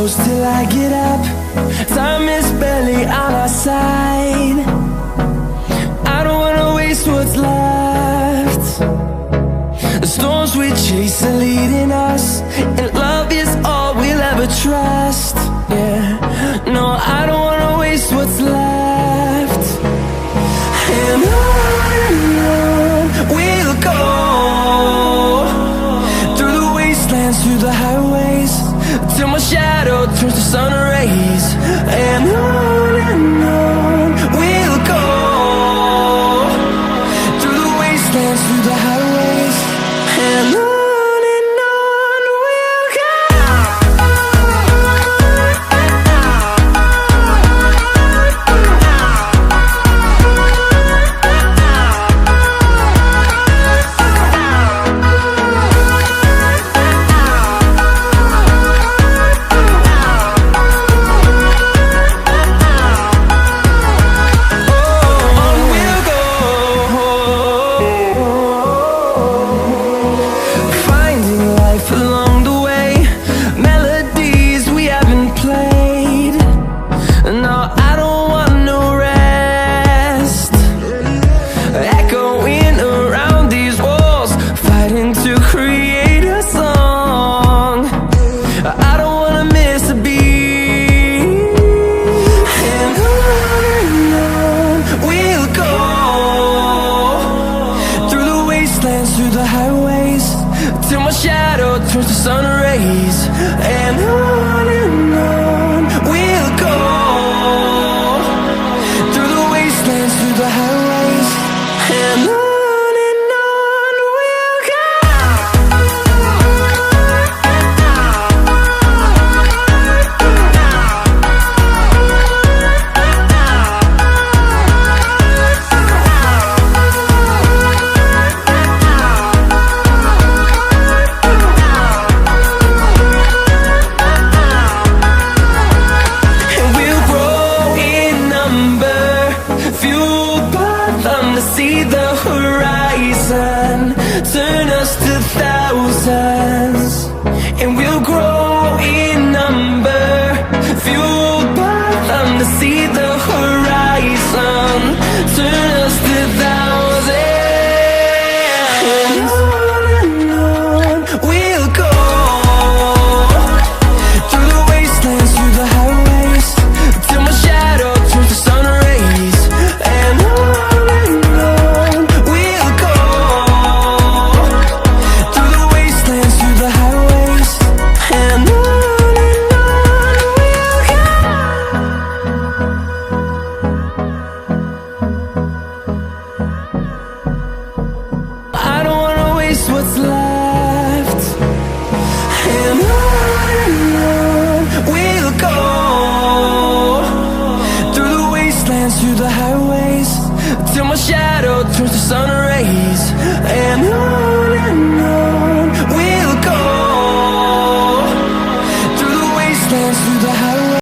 close till I get up. Time is barely on our side. I don't wanna waste what's left. The storms we chase are leading us, and love is all we'll ever trust. Yeah, no, I don't wanna waste what's left. And on we'll go, through the wastelands, through the highways, till my shadow turns to sun rays. And on we'll go, through the wastelands, through the highways, and on we'll go. Through the highways, till my shadow turns to sun rays. And on we'll go, through the wastelands, through the highways, and on we'll go. See the horizon, turn us to thousands, and we'll grow in number, fueled by them. To see the horizon, turn us to thousands, and on we'll go, through the wastelands, through the highways, till my shadow turns to sun rays. And what's left, and on we'll go, through the wastelands, through the highways, till my shadow turns to sun rays. And on